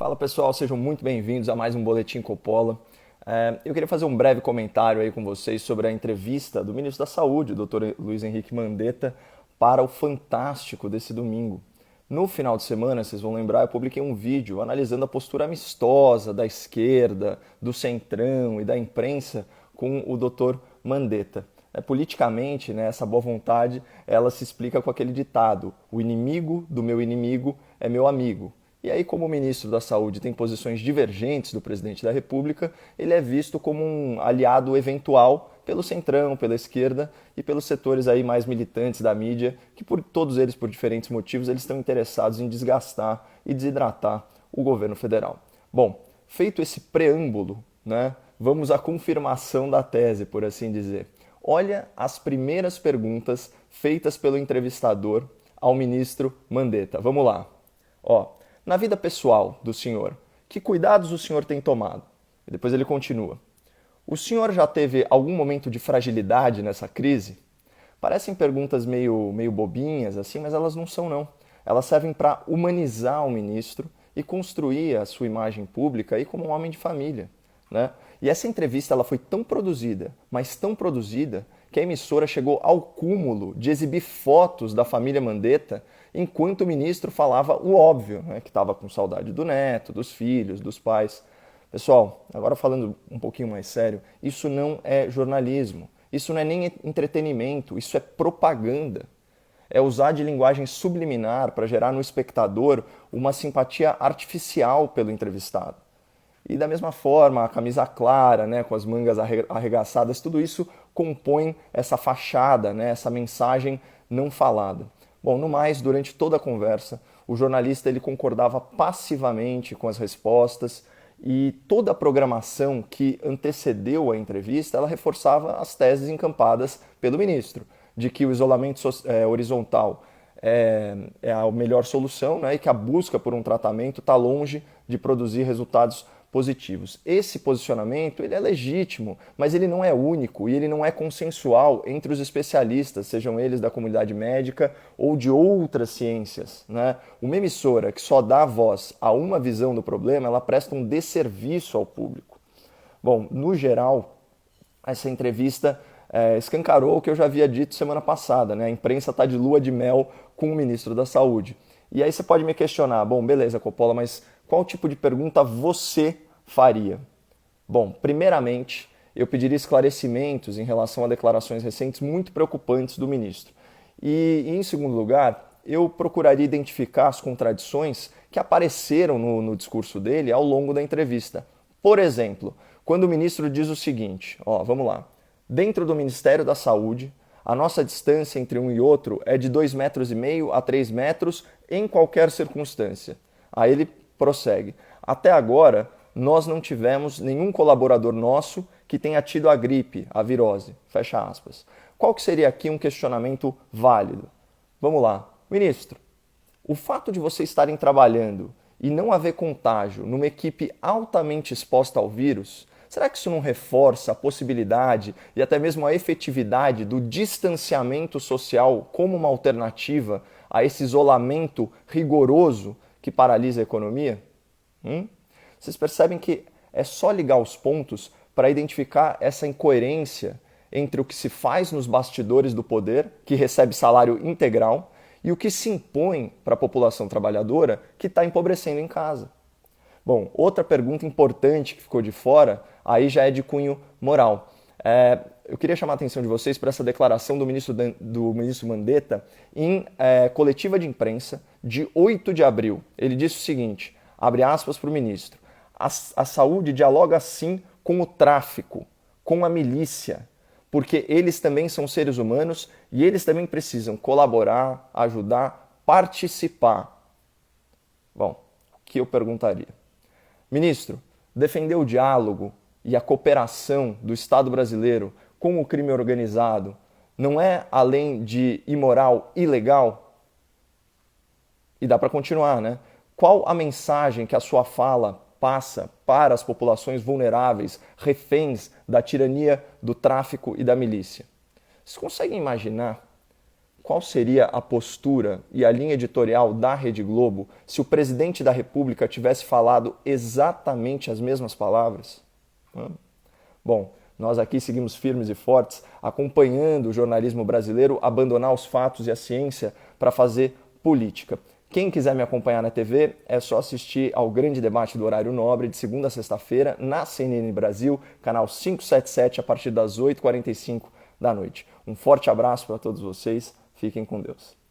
Fala pessoal, sejam muito bem-vindos a mais um Boletim Coppola. Eu queria fazer um breve comentário aí com vocês sobre a entrevista do ministro da Saúde, o Dr. Luiz Henrique Mandetta, para o Fantástico desse domingo. No final de semana, vocês vão lembrar, eu publiquei um vídeo analisando a postura amistosa da esquerda, do centrão e da imprensa com o Dr. Mandetta. Politicamente, né, essa boa vontade, ela se explica com aquele ditado: o inimigo do meu inimigo é meu amigo. E aí, como o ministro da Saúde tem posições divergentes do presidente da República, ele é visto como um aliado eventual pelo centrão, pela esquerda e pelos setores aí mais militantes da mídia, que por todos eles, por diferentes motivos, eles estão interessados em desgastar e desidratar o governo federal. Bom, feito esse preâmbulo, né, vamos à confirmação da tese, por assim dizer. Olha as primeiras perguntas feitas pelo entrevistador ao ministro Mandetta. Vamos lá. Na vida pessoal do senhor, que cuidados o senhor tem tomado? E depois ele continua. O senhor já teve algum momento de fragilidade nessa crise? Parecem perguntas meio bobinhas, assim, mas elas não são, não. Elas servem para humanizar o ministro e construir a sua imagem pública aí como um homem de família, né? E essa entrevista ela foi tão produzida, mas tão produzida, que a emissora chegou ao cúmulo de exibir fotos da família Mandetta enquanto o ministro falava o óbvio, né, que estava com saudade do neto, dos filhos, dos pais. Pessoal, agora falando um pouquinho mais sério, isso não é jornalismo, isso não é nem entretenimento, isso é propaganda. É usar de linguagem subliminar para gerar no espectador uma simpatia artificial pelo entrevistado. E da mesma forma, a camisa clara, né, com as mangas arregaçadas, tudo isso compõe essa fachada, né, essa mensagem não falada. Bom, no mais, durante toda a conversa, o jornalista ele concordava passivamente com as respostas e toda a programação que antecedeu a entrevista, ela reforçava as teses encampadas pelo ministro, de que o isolamento horizontal é a melhor solução, né, e que a busca por um tratamento está longe de produzir resultados positivos. Esse posicionamento ele é legítimo, mas ele não é único e ele não é consensual entre os especialistas, sejam eles da comunidade médica ou de outras ciências, né? Uma emissora que só dá voz a uma visão do problema, ela presta um desserviço ao público. Bom, no geral, essa entrevista escancarou o que eu já havia dito semana passada, né? A imprensa está de lua de mel com o ministro da Saúde. E aí você pode me questionar, bom, beleza, Coppola, mas qual tipo de pergunta você faria? Bom, primeiramente, eu pediria esclarecimentos em relação a declarações recentes muito preocupantes do ministro. E, em segundo lugar, eu procuraria identificar as contradições que apareceram no discurso dele ao longo da entrevista. Por exemplo, quando o ministro diz o seguinte, vamos lá, dentro do Ministério da Saúde, a nossa distância entre um e outro é de 2,5 metros a 3 metros em qualquer circunstância. Aí ele prossegue. Até agora, nós não tivemos nenhum colaborador nosso que tenha tido a gripe, a virose. Fecha aspas. Qual que seria aqui um questionamento válido? Vamos lá. Ministro, o fato de vocês estarem trabalhando e não haver contágio numa equipe altamente exposta ao vírus, será que isso não reforça a possibilidade e até mesmo a efetividade do distanciamento social como uma alternativa a esse isolamento rigoroso que paralisa a economia? Vocês percebem que é só ligar os pontos para identificar essa incoerência entre o que se faz nos bastidores do poder, que recebe salário integral, e o que se impõe para a população trabalhadora, que está empobrecendo em casa. Bom, outra pergunta importante que ficou de fora, aí já é de cunho moral. Eu queria chamar a atenção de vocês para essa declaração do ministro Mandetta em coletiva de imprensa de 8 de abril. Ele disse o seguinte, abre aspas para o ministro, a saúde dialoga sim com o tráfico, com a milícia, porque eles também são seres humanos e eles também precisam colaborar, ajudar, participar. Bom, o que eu perguntaria? Ministro, defender o diálogo e a cooperação do Estado brasileiro com o crime organizado não é, além de imoral, ilegal? E dá para continuar, né? Qual a mensagem que a sua fala passa para as populações vulneráveis, reféns da tirania do tráfico e da milícia? Vocês conseguem imaginar qual seria a postura e a linha editorial da Rede Globo se o presidente da República tivesse falado exatamente as mesmas palavras? Bom, nós aqui seguimos firmes e fortes, acompanhando o jornalismo brasileiro abandonar os fatos e a ciência para fazer política. Quem quiser me acompanhar na TV, é só assistir ao Grande Debate do Horário Nobre, de segunda a sexta-feira, na CNN Brasil, canal 577, a partir das 8h45 da noite. Um forte abraço para todos vocês, fiquem com Deus.